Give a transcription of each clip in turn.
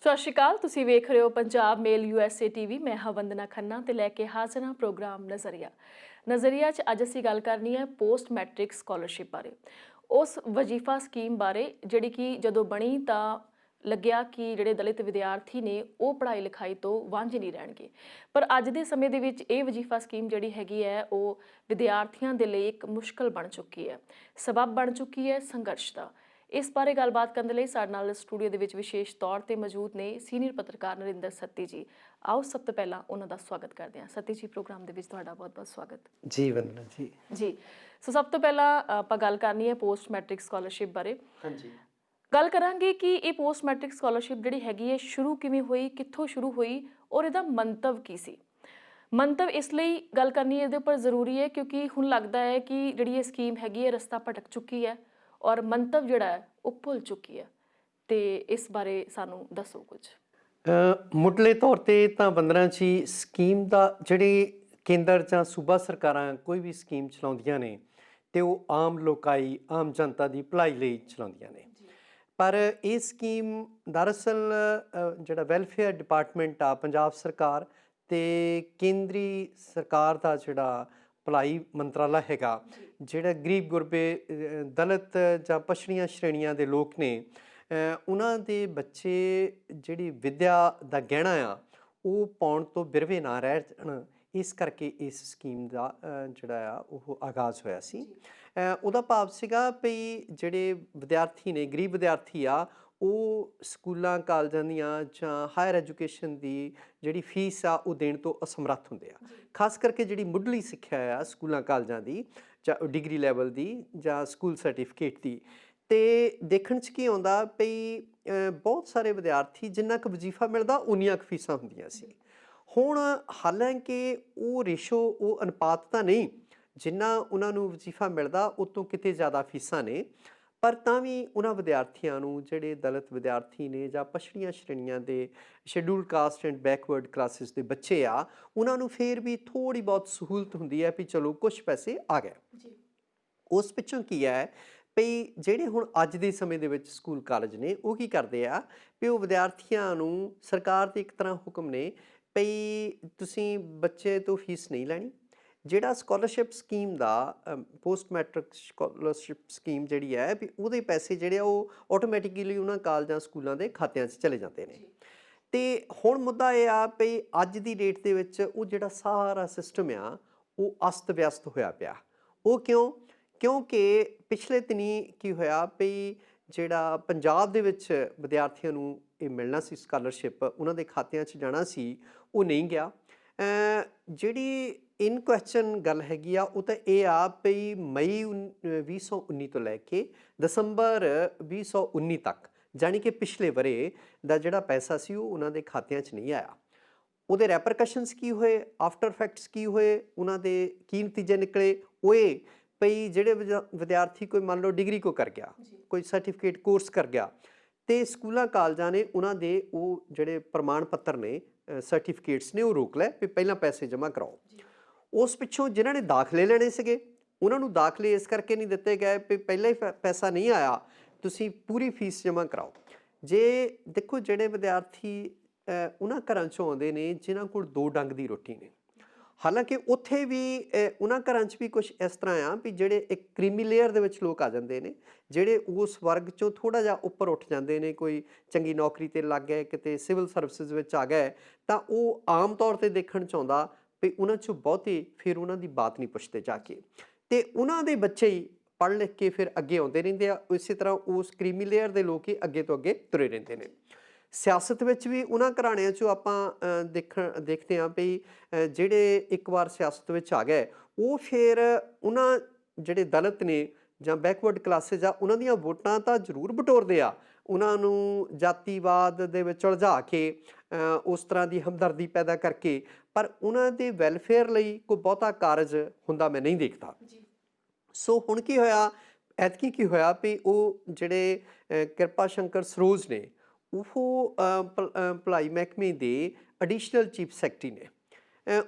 ਸਤਿ ਸ਼੍ਰੀ ਅਕਾਲ। ਤੁਸੀਂ ਵੇਖ ਰਹੇ ਹੋ ਪੰਜਾਬ ਮੇਲ USA ਟੀਵੀ। ਮੈਂ ਹਾਂ ਵੰਦਨਾ ਖੰਨਾ ਤੇ ਲੈ ਕੇ ਹਾਜ਼ਰ ਹਾਂ ਪ੍ਰੋਗਰਾਮ ਨਜ਼ਰੀਆ 'ਚ ਅੱਜ ਅਸੀਂ ਗੱਲ ਕਰਨੀ ਹੈ ਪੋਸਟ ਮੈਟ੍ਰਿਕ ਸਕਾਲਰਸ਼ਿਪ ਬਾਰੇ। ਉਸ ਵਜ਼ੀਫਾ ਸਕੀਮ ਬਾਰੇ ਜਿਹੜੀ ਕਿ ਜਦੋਂ ਬਣੀ ਤਾਂ ਲੱਗਿਆ ਕਿ ਜਿਹੜੇ ਦਲਿਤ ਵਿਦਿਆਰਥੀ ਨੇ ਉਹ ਪੜ੍ਹਾਈ ਲਿਖਾਈ ਤੋਂ ਵਾਂਝੇ ਨਹੀਂ ਰਹਿਣਗੇ, ਪਰ ਅੱਜ ਦੇ ਸਮੇਂ ਦੇ ਵਿੱਚ ਇਹ ਵਜ਼ੀਫਾ ਸਕੀਮ ਜਿਹੜੀ ਹੈਗੀ ਹੈ ਉਹ ਵਿਦਿਆਰਥੀਆਂ ਦੇ ਲਈ ਇੱਕ ਮੁਸ਼ਕਲ ਬਣ ਚੁੱਕੀ ਹੈ, ਸਬਬ ਬਣ ਚੁੱਕੀ ਹੈ ਸੰਘਰਸ਼ ਦਾ। ਇਸ ਬਾਰੇ ਗੱਲਬਾਤ ਕਰਨ ਲਈ ਸਾਡੇ ਨਾਲ ਸਟੂਡੀਓ ਦੇ ਵਿੱਚ ਵਿਸ਼ੇਸ਼ ਤੌਰ ਤੇ ਮੌਜੂਦ ਨੇ ਸੀਨੀਅਰ ਪੱਤਰਕਾਰ ਨਰਿੰਦਰ ਸੱਤੀ ਜੀ। ਆਓ ਸਭ ਤੋਂ ਪਹਿਲਾਂ ਉਹਨਾਂ ਦਾ ਸਵਾਗਤ ਕਰਦੇ ਹਾਂ। ਸੱਤੀ ਜੀ, ਪ੍ਰੋਗਰਾਮ ਦੇ ਵਿੱਚ ਤੁਹਾਡਾ ਬਹੁਤ-ਬਹੁਤ ਸਵਾਗਤ। ਜੀ ਵੰਦਨਾ ਜੀ। ਜੀ, ਸੋ ਸਭ ਤੋਂ ਪਹਿਲਾਂ ਆਪਾਂ ਗੱਲ ਕਰਨੀ ਹੈ ਪੋਸਟ ਮੈਟ੍ਰਿਕ ਸਕਾਲਰਸ਼ਿਪ ਬਾਰੇ। ਹਾਂਜੀ, ਗੱਲ ਕਰਾਂਗੇ ਕਿ ਇਹ ਪੋਸਟ ਮੈਟ੍ਰਿਕ ਸਕਾਲਰਸ਼ਿਪ ਜਿਹੜੀ ਹੈਗੀ ਹੈ ਸ਼ੁਰੂ ਕਿਵੇਂ ਹੋਈ, ਕਿੱਥੋਂ ਸ਼ੁਰੂ ਹੋਈ ਔਰ ਇਹਦਾ ਮੰਤਵ ਕੀ ਸੀ। ਮੰਤਵ ਇਸ ਲਈ ਗੱਲ ਕਰਨੀ ਇਹਦੇ ਉੱਪਰ ਜ਼ਰੂਰੀ ਹੈ ਕਿਉਂਕਿ ਹੁਣ ਲੱਗਦਾ ਹੈ ਕਿ ਜਿਹੜੀ ਇਹ ਸਕੀਮ ਹੈਗੀ ਹੈ ਰਸਤਾ ਭਟਕ ਚੁੱਕੀ ਹੈ ਔਰ ਮੰਤਵ ਜਿਹੜਾ ਹੈ ਉਹ ਭੁੱਲ ਚੁੱਕੀ ਹੈ, ਤੇ ਇਸ ਬਾਰੇ ਸਾਨੂੰ ਦੱਸੋ ਕੁਝ। ਮੁੱਢਲੇ ਤੌਰ ਤੇ ਤਾਂ ਵੰਦਨਾ ਜੀ, ਸਕੀਮ ਦਾ ਜਿਹੜੇ ਕੇਂਦਰ ਜਾਂ ਸੂਬਾ ਸਰਕਾਰਾਂ ਕੋਈ ਵੀ ਸਕੀਮ ਚਲਾਉਂਦੀਆਂ ਨੇ ਤੇ ਉਹ ਆਮ ਲੋਕਾਈ, ਆਮ ਜਨਤਾ ਦੀ ਭਲਾਈ ਲਈ ਚਲਾਉਂਦੀਆਂ ਨੇ। ਪਰ ਇਹ ਸਕੀਮ ਦਰਅਸਲ ਜਿਹੜਾ ਵੈਲਫੇਅਰ ਡਿਪਾਰਟਮੈਂਟ ਆ ਪੰਜਾਬ ਸਰਕਾਰ ਤੇ ਕੇਂਦਰੀ ਸਰਕਾਰ ਦਾ ਜਿਹੜਾ ਭਲਾਈ ਮੰਤਰਾਲਾ ਹੈਗਾ, ਜਿਹੜਾ ਗਰੀਬ ਗੁਰਬੇ ਦਲਿਤ ਜਾਂ ਪਛੜੀਆਂ ਸ਼੍ਰੇਣੀਆਂ ਦੇ ਲੋਕ ਨੇ, ਉਹਨਾਂ ਦੇ ਬੱਚੇ ਜਿਹੜੀ ਵਿੱਦਿਆ ਦਾ ਗਹਿਣਾ ਆ ਉਹ ਪਾਉਣ ਤੋਂ ਬਿਰਵੇ ਨਾ ਰਹਿ ਜਾਣ, ਇਸ ਕਰਕੇ ਇਸ ਸਕੀਮ ਦਾ ਜਿਹੜਾ ਆ ਉਹ ਆਗਾਜ਼ ਹੋਇਆ ਸੀ। ਉਹਦਾ ਭਾਵ ਸੀਗਾ ਵੀ ਜਿਹੜੇ ਵਿਦਿਆਰਥੀ ਨੇ, ਗਰੀਬ ਵਿਦਿਆਰਥੀ ਆ, ਉਹ ਸਕੂਲਾਂ ਕਾਲਜਾਂ ਦੀਆਂ ਜਾਂ ਹਾਇਰ ਐਜੂਕੇਸ਼ਨ ਦੀ ਜਿਹੜੀ ਫੀਸ ਆ ਉਹ ਦੇਣ ਤੋਂ ਅਸਮਰੱਥ ਹੁੰਦੇ ਆ। ਖਾਸ ਕਰਕੇ ਜਿਹੜੀ ਮੁੱਢਲੀ ਸਿੱਖਿਆ ਆ ਸਕੂਲਾਂ ਕਾਲਜਾਂ ਦੀ, ਜਾਂ ਡਿਗਰੀ ਲੈਵਲ ਦੀ ਜਾਂ ਸਕੂਲ ਸਰਟੀਫਿਕੇਟ ਦੀ, ਤੇ ਦੇਖਣ 'ਚ ਕੀ ਆਉਂਦਾ ਵੀ ਬਹੁਤ ਸਾਰੇ ਵਿਦਿਆਰਥੀ ਜਿੰਨਾ ਕੁ ਵਜ਼ੀਫਾ ਮਿਲਦਾ ਉਨੀਆਂ ਕੁ ਫੀਸਾਂ ਹੁੰਦੀਆਂ ਸੀ। ਹੁਣ ਹਾਲਾਂਕਿ ਉਹ ਰੇਸ਼ੋ, ਉਹ ਅਨੁਪਾਤ ਤਾਂ ਨਹੀਂ, ਜਿੰਨਾ ਉਹਨਾਂ ਨੂੰ ਵਜ਼ੀਫਾ ਮਿਲਦਾ ਉਹ ਤੋਂ ਕਿਤੇ ਜ਼ਿਆਦਾ ਫੀਸਾਂ ਨੇ, ਪਰ ਤਾਂ ਵੀ ਉਹਨਾਂ ਵਿਦਿਆਰਥੀਆਂ ਨੂੰ, ਜਿਹੜੇ ਦਲਿਤ ਵਿਦਿਆਰਥੀ ਨੇ ਜਾਂ ਪਛੜੀਆਂ ਸ਼੍ਰੇਣੀਆਂ ਦੇ, ਸ਼ੈਡਿਊਲਡ ਕਾਸਟ ਐਂਡ ਬੈਕਵਰਡ ਕਲਾਸਿਸ ਦੇ ਬੱਚੇ ਆ, ਉਹਨਾਂ ਨੂੰ ਫਿਰ ਵੀ ਥੋੜ੍ਹੀ ਬਹੁਤ ਸਹੂਲਤ ਹੁੰਦੀ ਹੈ ਵੀ ਚਲੋ ਕੁਛ ਪੈਸੇ ਆ ਗਏ। ਉਸ ਪਿੱਛੋਂ ਕੀ ਹੈ ਵੀ ਜਿਹੜੇ ਹੁਣ ਅੱਜ ਦੇ ਸਮੇਂ ਦੇ ਵਿੱਚ ਸਕੂਲ ਕਾਲਜ ਨੇ ਉਹ ਕੀ ਕਰਦੇ ਆ ਵੀ ਉਹ ਵਿਦਿਆਰਥੀਆਂ ਨੂੰ, ਸਰਕਾਰ ਦੇ ਇੱਕ ਤਰ੍ਹਾਂ ਹੁਕਮ ਨੇ ਵੀ ਤੁਸੀਂ ਬੱਚੇ ਤੋਂ ਫੀਸ ਨਹੀਂ ਲੈਣੀ। ਜਿਹੜਾ ਸਕਾਲਰਸ਼ਿਪ ਸਕੀਮ ਦਾ ਪੋਸਟ ਮੈਟ੍ਰਿਕ ਸਕਾਲਰਸ਼ਿਪ ਸਕੀਮ ਜਿਹੜੀ ਹੈ ਵੀ ਉਹਦੇ ਪੈਸੇ ਜਿਹੜੇ ਆ ਉਹ ਆਟੋਮੈਟਿਕਲੀ ਉਹਨਾਂ ਕਾਲਜਾਂ ਸਕੂਲਾਂ ਦੇ ਖਾਤਿਆਂ 'ਚ ਚਲੇ ਜਾਂਦੇ ਨੇ। ਤੇ ਹੁਣ ਮੁੱਦਾ ਇਹ ਆ ਵੀ ਅੱਜ ਦੀ ਡੇਟ ਦੇ ਵਿੱਚ ਉਹ ਜਿਹੜਾ ਸਾਰਾ ਸਿਸਟਮ ਆ ਉਹ ਅਸਤ ਵਿਅਸਤ ਹੋਇਆ ਪਿਆ। ਉਹ ਕਿਉਂਕਿ ਪਿਛਲੇ ਦਿਨੀਂ ਕੀ ਹੋਇਆ ਵੀ ਜਿਹੜਾ ਪੰਜਾਬ ਦੇ ਵਿੱਚ ਵਿਦਿਆਰਥੀਆਂ ਨੂੰ ਇਹ ਮਿਲਣਾ ਸੀ ਸਕਾਲਰਸ਼ਿਪ, ਉਹਨਾਂ ਦੇ ਖਾਤਿਆਂ 'ਚ ਜਾਣਾ ਸੀ, ਉਹ ਨਹੀਂ ਗਿਆ। ਜਿਹੜੀ ਇਨ ਕੁਐਸਚਨ ਗੱਲ ਹੈਗੀ ਆ ਉਹ ਤਾਂ ਇਹ ਆ ਵੀ ਮਈ 2019 ਤੋਂ ਲੈ ਕੇ ਦਸੰਬਰ 2019 ਤੱਕ, ਜਾਣੀ ਕਿ ਪਿਛਲੇ ਵਰੇ ਦਾ ਜਿਹੜਾ ਪੈਸਾ ਸੀ ਉਹ ਉਹਨਾਂ ਦੇ ਖਾਤਿਆਂ 'ਚ ਨਹੀਂ ਆਇਆ। ਉਹਦੇ ਰੈਪਰਕਸ਼ਨਸ ਕੀ ਹੋਏ, ਆਫਟਰ ਇਫੈਕਟਸ ਕੀ ਹੋਏ, ਉਹਨਾਂ ਦੇ ਕੀ ਨਤੀਜੇ ਨਿਕਲੇ, ਉਹ ਇਹ ਵੀ ਜਿਹੜੇ ਵਿਦਿਆਰਥੀ ਕੋਈ ਮੰਨ ਲਓ ਡਿਗਰੀ ਕੋ ਕਰ ਗਿਆ, ਕੋਈ ਸਰਟੀਫਿਕੇਟ ਕੋਰਸ ਕਰ ਗਿਆ, ਤੇ ਸਕੂਲਾਂ ਕਾਲਜਾਂ ਨੇ ਉਹਨਾਂ ਦੇ ਉਹ ਜਿਹੜੇ ਪ੍ਰਮਾਣ ਪੱਤਰ ਨੇ, ਸਰਟੀਫਿਕੇਟਸ ਨੇ, ਉਹ ਰੋਕ ਲੈ ਵੀ ਪਹਿਲਾਂ ਪੈਸੇ ਜਮ੍ਹਾਂ ਕਰਾਓ। ਉਸ ਪਿੱਛੋਂ ਜਿਨ੍ਹਾਂ ਨੇ ਦਾਖਲੇ ਲੈਣੇ ਸੀਗੇ ਉਹਨਾਂ ਨੂੰ ਦਾਖਲੇ ਇਸ ਕਰਕੇ ਨਹੀਂ ਦਿੱਤੇ ਗਏ ਵੀ ਪਹਿਲਾਂ ਹੀ ਪੈਸਾ ਨਹੀਂ ਆਇਆ, ਤੁਸੀਂ ਪੂਰੀ ਫੀਸ ਜਮ੍ਹਾਂ ਕਰਾਓ। ਜੇ ਦੇਖੋ, ਜਿਹੜੇ ਵਿਦਿਆਰਥੀ ਉਹਨਾਂ ਘਰਾਂ 'ਚੋਂ ਆਉਂਦੇ ਨੇ ਜਿਨ੍ਹਾਂ ਕੋਲ ਦੋ ਡੰਗ ਦੀ ਰੋਟੀ ਨੇ, ਹਾਲਾਂਕਿ ਉੱਥੇ ਵੀ ਉਹਨਾਂ ਘਰਾਂ 'ਚ ਵੀ ਕੁਛ ਇਸ ਤਰ੍ਹਾਂ ਆ ਵੀ ਜਿਹੜੇ ਇੱਕ ਕ੍ਰੀਮੀ ਲੇਅਰ ਦੇ ਵਿੱਚ ਲੋਕ ਆ ਜਾਂਦੇ ਨੇ, ਜਿਹੜੇ ਉਸ ਵਰਗ 'ਚੋਂ ਥੋੜ੍ਹਾ ਜਿਹਾ ਉੱਪਰ ਉੱਠ ਜਾਂਦੇ ਨੇ, ਕੋਈ ਚੰਗੀ ਨੌਕਰੀ 'ਤੇ ਲੱਗ ਗਏ, ਕਿਤੇ ਸਿਵਲ ਸਰਵਿਸਿਜ਼ ਵਿੱਚ ਆ ਗਏ, ਤਾਂ ਉਹ ਆਮ ਤੌਰ 'ਤੇ ਦੇਖਣ 'ਚ ਆਉਂਦਾ ਵੀ ਉਹਨਾਂ 'ਚੋਂ ਬਹੁਤੇ ਫਿਰ ਉਹਨਾਂ ਦੀ ਬਾਤ ਨਹੀਂ ਪੁੱਛਦੇ ਜਾ ਕੇ, ਅਤੇ ਉਹਨਾਂ ਦੇ ਬੱਚੇ ਹੀ ਪੜ੍ਹ ਲਿਖ ਕੇ ਫਿਰ ਅੱਗੇ ਆਉਂਦੇ ਰਹਿੰਦੇ ਆ। ਇਸੇ ਤਰ੍ਹਾਂ ਉਸ ਕ੍ਰੀਮੀ ਲੇਅਰ ਦੇ ਲੋਕ ਹੀ ਅੱਗੇ ਤੋਂ ਅੱਗੇ ਤੁਰੇ ਰਹਿੰਦੇ ਨੇ। ਸਿਆਸਤ ਵਿੱਚ ਵੀ ਉਹਨਾਂ ਘਰਾਣਿਆਂ 'ਚੋਂ ਆਪਾਂ ਦੇਖਦੇ ਹਾਂ ਵੀ ਜਿਹੜੇ ਇੱਕ ਵਾਰ ਸਿਆਸਤ ਵਿੱਚ ਆ ਗਏ ਉਹ ਫਿਰ ਉਹਨਾਂ ਜਿਹੜੇ ਦਲਿਤ ਨੇ ਜਾਂ ਬੈਕਵਰਡ ਕਲਾਸਿਸ ਆ, ਉਹਨਾਂ ਦੀਆਂ ਵੋਟਾਂ ਤਾਂ ਜ਼ਰੂਰ ਬਟੋਰਦੇ ਆ, ਉਹਨਾਂ ਨੂੰ ਜਾਤੀਵਾਦ ਦੇ ਵਿੱਚ ਉਲਝਾ ਕੇ, ਉਸ ਤਰ੍ਹਾਂ ਦੀ ਹਮਦਰਦੀ ਪੈਦਾ ਕਰਕੇ, ਪਰ ਉਹਨਾਂ ਦੇ ਵੈਲਫੇਅਰ ਲਈ ਕੋਈ ਬਹੁਤਾ ਕਾਰਜ ਹੁੰਦਾ ਮੈਂ ਨਹੀਂ ਦੇਖਦਾ। ਸੋ ਹੁਣ ਕੀ ਹੋਇਆ, ਐਤਕੀ ਕੀ ਹੋਇਆ ਵੀ ਉਹ ਜਿਹੜੇ ਕਿਰਪਾ ਸ਼ੰਕਰ ਸਰੋਜ ਨੇ, ਉਹ ਭਲਾਈ ਮਹਿਕਮੇ ਦੇ ਐਡੀਸ਼ਨਲ ਚੀਫ ਸੈਕਟਰੀ ਨੇ,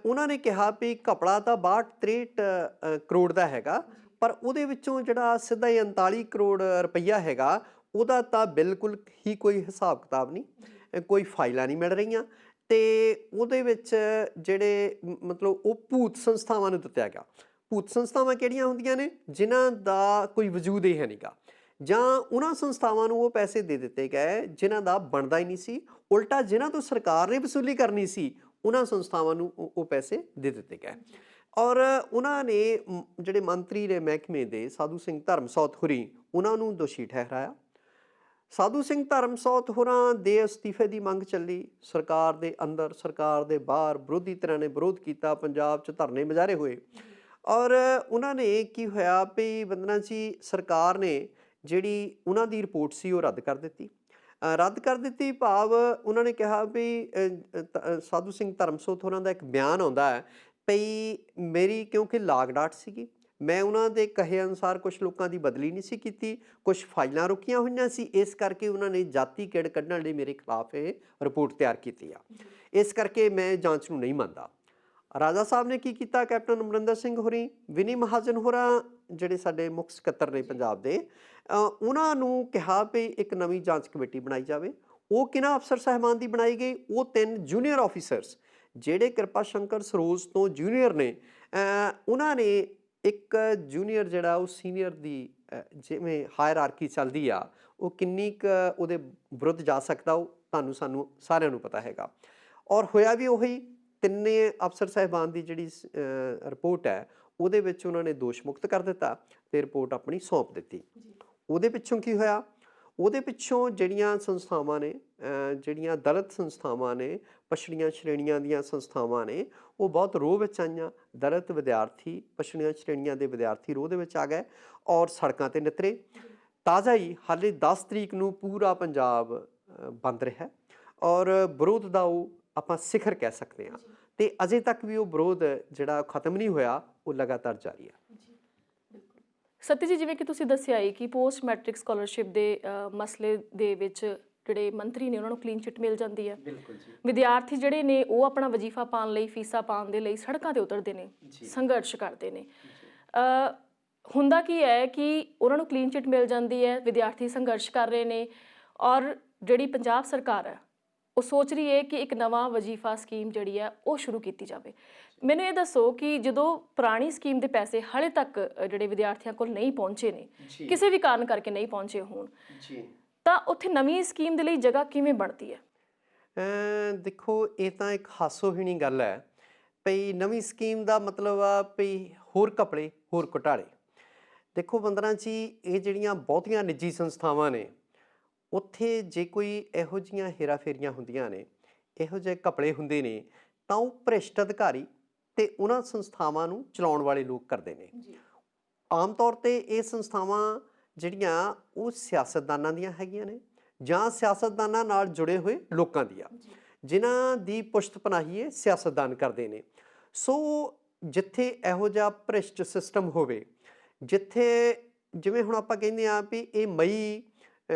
ਉਹਨਾਂ ਨੇ ਕਿਹਾ ਵੀ ਘਪਲਾ ਤਾਂ 62-63 ਕਰੋੜ ਦਾ ਹੈਗਾ, ਪਰ ਉਹਦੇ ਵਿੱਚੋਂ ਜਿਹੜਾ ਸਿੱਧਾ ਹੀ 39 ਕਰੋੜ ਰੁਪਈਆ ਹੈਗਾ ਉਹਦਾ ਤਾਂ ਬਿਲਕੁਲ ਹੀ ਕੋਈ ਹਿਸਾਬ ਕਿਤਾਬ ਨਹੀਂ। ਕੋਈ ਫਾਈਲਾਂ ਨਹੀਂ ਮਿਲ ਰਹੀਆਂ ਤੇ ਉਹਦੇ ਵਿੱਚ ਜਿਹੜੇ ਮਤਲਬ ਉਹ ਭੂਤ ਸੰਸਥਾਵਾਂ ਨੂੰ ਦਿੱਤਾ ਗਿਆ। ਭੂਤ ਸੰਸਥਾਵਾਂ ਕਿਹੜੀਆਂ ਹੁੰਦੀਆਂ ਨੇ? ਜਿਨ੍ਹਾਂ ਦਾ ਕੋਈ ਵਜੂਦ ਹੀ ਹੈ ਨਹੀਂਗਾ, ਜਾਂ ਉਹਨਾਂ ਸੰਸਥਾਵਾਂ ਨੂੰ ਉਹ ਪੈਸੇ ਦੇ ਦਿੱਤੇ ਗਏ ਜਿਨ੍ਹਾਂ ਦਾ ਬਣਦਾ ਹੀ ਨਹੀਂ ਸੀ। ਉਲਟਾ ਜਿਨ੍ਹਾਂ ਤੋਂ ਸਰਕਾਰ ਨੇ ਵਸੂਲੀ ਕਰਨੀ ਸੀ ਉਹਨਾਂ ਸੰਸਥਾਵਾਂ ਨੂੰ ਉਹ ਪੈਸੇ ਦੇ ਦਿੱਤੇ ਗਏ। ਔਰ ਉਹਨਾਂ ਨੇ ਜਿਹੜੇ ਮੰਤਰੀ ਨੇ ਮਹਿਕਮੇ ਦੇ ਸਾਧੂ ਸਿੰਘ ਧਰਮਸੋਤ ਹੋਰੀ, ਉਹਨਾਂ ਨੂੰ ਦੋਸ਼ੀ ਠਹਿਰਾਇਆ। ਸਾਧੂ ਸਿੰਘ ਧਰਮਸੋਤ ਹੋਰਾਂ ਦੇ ਅਸਤੀਫੇ ਦੀ ਮੰਗ ਚੱਲੀ ਸਰਕਾਰ ਦੇ ਅੰਦਰ, ਸਰਕਾਰ ਦੇ ਬਾਹਰ। ਵਿਰੋਧੀ ਧਿਰਾਂ ਨੇ ਵਿਰੋਧ ਕੀਤਾ, ਪੰਜਾਬ 'ਚ ਧਰਨੇ ਮੁਜ਼ਾਹਰੇ ਹੋਏ। ਔਰ ਉਹਨਾਂ ਨੇ ਕੀ ਹੋਇਆ ਵੀ ਬੰਦਨਾ ਜੀ ਸਰਕਾਰ ਨੇ ਜਿਹੜੀ ਉਹਨਾਂ ਦੀ ਰਿਪੋਰਟ ਸੀ ਉਹ ਰੱਦ ਕਰ ਦਿੱਤੀ। ਰੱਦ ਕਰ ਦਿੱਤੀ ਭਾਵ ਉਹਨਾਂ ਨੇ ਕਿਹਾ ਵੀ ਸਾਧੂ ਸਿੰਘ ਧਰਮਸੋਤ ਹੋਰਾਂ ਦਾ ਇੱਕ ਬਿਆਨ ਆਉਂਦਾ ਹੈ ਭਈ ਮੇਰੀ ਕਿਉਂਕਿ ਲਾਗ ਡਾਟ ਸੀਗੀ, ਮੈਂ ਉਹਨਾਂ ਦੇ ਕਹੇ ਅਨੁਸਾਰ ਕੁਝ ਲੋਕਾਂ ਦੀ ਬਦਲੀ ਨਹੀਂ ਸੀ ਕੀਤੀ, ਕੁਝ ਫਾਈਲਾਂ ਰੁਕੀਆਂ ਹੋਈਆਂ ਸੀ, ਇਸ ਕਰਕੇ ਉਹਨਾਂ ਨੇ ਜਾਤੀ ਕਿਹੜ ਕੱਢਣ ਲਈ ਮੇਰੇ ਖਿਲਾਫ ਇਹ ਰਿਪੋਰਟ ਤਿਆਰ ਕੀਤੀ ਆ, ਇਸ ਕਰਕੇ ਮੈਂ ਜਾਂਚ ਨੂੰ ਨਹੀਂ ਮੰਨਦਾ। ਰਾਜਾ ਸਾਹਿਬ ਨੇ ਕੀ ਕੀਤਾ, ਕੈਪਟਨ ਅਮਰਿੰਦਰ ਸਿੰਘ ਹੋਰੀ, ਵਿਨੀ ਮਹਾਜਨ ਹੋਰਾਂ ਜਿਹੜੇ ਸਾਡੇ ਮੁੱਖ ਸਕੱਤਰ ਨੇ ਪੰਜਾਬ ਦੇ, ਉਹਨਾਂ ਨੂੰ ਕਿਹਾ ਵੀ ਇੱਕ ਨਵੀਂ ਜਾਂਚ ਕਮੇਟੀ ਬਣਾਈ ਜਾਵੇ। ਉਹ ਕਿਹਨਾਂ ਅਫਸਰ ਸਾਹਿਬਾਨ ਦੀ ਬਣਾਈ ਗਈ? ਉਹ 3 ਜੂਨੀਅਰ ਆਫੀਸਰਸ ਜਿਹੜੇ ਕਿਰਪਾ ਸ਼ੰਕਰ ਸਰੋਜ ਤੋਂ ਜੂਨੀਅਰ ਨੇ, ਉਹਨਾਂ ਨੇ ਇੱਕ ਜੂਨੀਅਰ ਜਿਹੜਾ ਉਹ ਸੀਨੀਅਰ ਦੀ ਜਿਵੇਂ ਹਾਇਰਾਰਕੀ ਚੱਲਦੀ ਆ ਉਹ ਕਿੰਨੀ ਕੁ ਉਹਦੇ ਵਿਰੁੱਧ ਜਾ ਸਕਦਾ ਉਹ ਤੁਹਾਨੂੰ ਸਾਨੂੰ ਸਾਰਿਆਂ ਨੂੰ ਪਤਾ ਹੈਗਾ। ਔਰ ਹੋਇਆ ਵੀ ਉਹੀ, 3 ਅਫਸਰ ਸਾਹਿਬਾਨ ਦੀ ਜਿਹੜੀ ਰਿਪੋਰਟ ਹੈ ਉਹਦੇ ਵਿੱਚ ਉਹਨਾਂ ਨੇ ਦੋਸ਼ ਮੁਕਤ ਕਰ ਦਿੱਤਾ ਤੇ ਰਿਪੋਰਟ ਆਪਣੀ ਸੌਂਪ ਦਿੱਤੀ। ਉਹਦੇ ਪਿੱਛੋਂ ਕੀ ਹੋਇਆ? ਉਹਦੇ ਪਿੱਛੋਂ ਜਿਹੜੀਆਂ ਸੰਸਥਾਵਾਂ ਨੇ, ਜਿਹੜੀਆਂ ਦਲਿਤ ਸੰਸਥਾਵਾਂ ਨੇ, ਪਛੜੀਆਂ ਸ਼੍ਰੇਣੀਆਂ ਦੀਆਂ ਸੰਸਥਾਵਾਂ ਨੇ, ਉਹ ਬਹੁਤ ਰੋਹ ਵਿੱਚ ਆਈਆਂ। ਦਲਿਤ ਵਿਦਿਆਰਥੀ, ਪਛੜੀਆਂ ਸ਼੍ਰੇਣੀਆਂ ਦੇ ਵਿਦਿਆਰਥੀ ਰੋਹ ਦੇ ਵਿੱਚ ਆ ਗਏ ਔਰ ਸੜਕਾਂ 'ਤੇ ਨਿਤਰੇ। ਤਾਜ਼ਾ ਹੀ ਹਾਲੇ 10 ਤਰੀਕ ਨੂੰ ਪੂਰਾ ਪੰਜਾਬ ਬੰਦ ਰਿਹਾ ਔਰ ਵਿਰੋਧ ਦਾ ਉਹ ਆਪਾਂ ਸਿਖਰ ਕਹਿ ਸਕਦੇ ਹਾਂ ਤੇ ਅਜੇ ਤੱਕ ਵੀ ਉਹ ਵਿਰੋਧ ਜਿਹੜਾ ਖਤਮ ਨਹੀਂ ਹੋਇਆ, ਉਹ ਲਗਾਤਾਰ ਜਾਰੀ ਹੈ। ਸਤੀ ਜੀ, ਜਿਵੇਂ ਕਿ ਤੁਸੀਂ ਦੱਸਿਆ ਹੈ ਕਿ ਪੋਸਟ ਮੈਟ੍ਰਿਕ ਸਕਾਲਰਸ਼ਿਪ ਦੇ ਮਸਲੇ ਦੇ ਵਿੱਚ ਜਿਹੜੇ ਮੰਤਰੀ ਨੇ ਉਹਨਾਂ ਨੂੰ ਕਲੀਨ ਚਿੱਟ ਮਿਲ ਜਾਂਦੀ ਹੈ। ਬਿਲਕੁਲ ਜੀ। ਵਿਦਿਆਰਥੀ ਜਿਹੜੇ ਨੇ ਉਹ ਆਪਣਾ ਵਜ਼ੀਫਾ ਪਾਉਣ ਲਈ, ਫੀਸਾਂ ਪਾਉਣ ਦੇ ਲਈ ਸੜਕਾਂ 'ਤੇ ਉਤਰਦੇ ਨੇ, ਸੰਘਰਸ਼ ਕਰਦੇ ਨੇ। ਹੁੰਦਾ ਕੀ ਹੈ ਕਿ ਉਹਨਾਂ ਨੂੰ ਕਲੀਨ ਚਿੱਟ ਮਿਲ ਜਾਂਦੀ ਹੈ, ਵਿਦਿਆਰਥੀ ਸੰਘਰਸ਼ ਕਰ ਰਹੇ ਨੇ ਔਰ ਜਿਹੜੀ ਪੰਜਾਬ ਸਰਕਾਰ ਹੈ ਉਹ ਸੋਚ ਰਹੀ ਹੈ ਕਿ ਇੱਕ ਨਵਾਂ ਵਜ਼ੀਫਾ ਸਕੀਮ ਜਿਹੜੀ ਹੈ ਉਹ ਸ਼ੁਰੂ ਕੀਤੀ ਜਾਵੇ। ਮੈਨੂੰ ਇਹ ਦੱਸੋ ਕਿ ਜਦੋਂ ਪੁਰਾਣੀ ਸਕੀਮ ਦੇ ਪੈਸੇ ਹਾਲੇ ਤੱਕ ਜਿਹੜੇ ਵਿਦਿਆਰਥੀਆਂ ਕੋਲ ਨਹੀਂ ਪਹੁੰਚੇ ਨੇ, ਕਿਸੇ ਵੀ ਕਾਰਨ ਕਰਕੇ ਨਹੀਂ ਪਹੁੰਚੇ ਹੋਣ, ਤਾਂ ਉੱਥੇ ਨਵੀਂ ਸਕੀਮ ਦੇ ਲਈ ਜਗ੍ਹਾ ਕਿਵੇਂ ਬਣਦੀ ਹੈ? ਦੇਖੋ, ਇਹ ਤਾਂ ਇੱਕ ਹਾਸੋਹੀਣੀ ਗੱਲ ਹੈ ਭਈ ਨਵੀਂ ਸਕੀਮ ਦਾ ਮਤਲਬ ਆ ਭਈ ਹੋਰ ਘਪਲੇ, ਹੋਰ ਘੁਟਾਲੇ। ਦੇਖੋ ਬੰਦਨਾ ਜੀ, ਇਹ ਜਿਹੜੀਆਂ ਬਹੁਤੀਆਂ ਨਿੱਜੀ ਸੰਸਥਾਵਾਂ ਨੇ ਉੱਥੇ ਜੇ ਕੋਈ ਇਹੋ ਜਿਹੀਆਂ ਹੇਰਾਫੇਰੀਆਂ ਹੁੰਦੀਆਂ ਨੇ, ਇਹੋ ਜਿਹੇ ਘਪਲੇ ਹੁੰਦੇ ਨੇ ਤਾਂ ਉਹ ਭ੍ਰਿਸ਼ਟ ਅਧਿਕਾਰੀ ਤੇ ਉਹਨਾਂ ਸੰਸਥਾਵਾਂ ਨੂੰ ਚਲਾਉਣ ਵਾਲੇ ਲੋਕ ਕਰਦੇ ਨੇ। ਆਮ ਤੌਰ ਤੇ ਇਹ ਸੰਸਥਾਵਾਂ ਜਿਹੜੀਆਂ ਉਹ ਸਿਆਸਤਦਾਨਾਂ ਦੀਆਂ ਹੈਗੀਆਂ ਨੇ ਜਾਂ ਸਿਆਸਤਦਾਨਾਂ ਨਾਲ ਜੁੜੇ ਹੋਏ ਲੋਕਾਂ ਦੀਆਂ, ਜਿਨ੍ਹਾਂ ਦੀ ਪੁਸ਼ਤ ਪਨਾਹੀ ਇਹ ਸਿਆਸਤਦਾਨ ਕਰਦੇ ਨੇ। ਸੋ ਜਿੱਥੇ ਇਹੋ ਜਿਹਾ ਭ੍ਰਿਸ਼ਟ ਸਿਸਟਮ ਹੋਵੇ, ਜਿੱਥੇ ਜਿਵੇਂ ਹੁਣ ਆਪਾਂ ਕਹਿੰਦੇ ਹਾਂ ਵੀ ਇਹ ਮਈ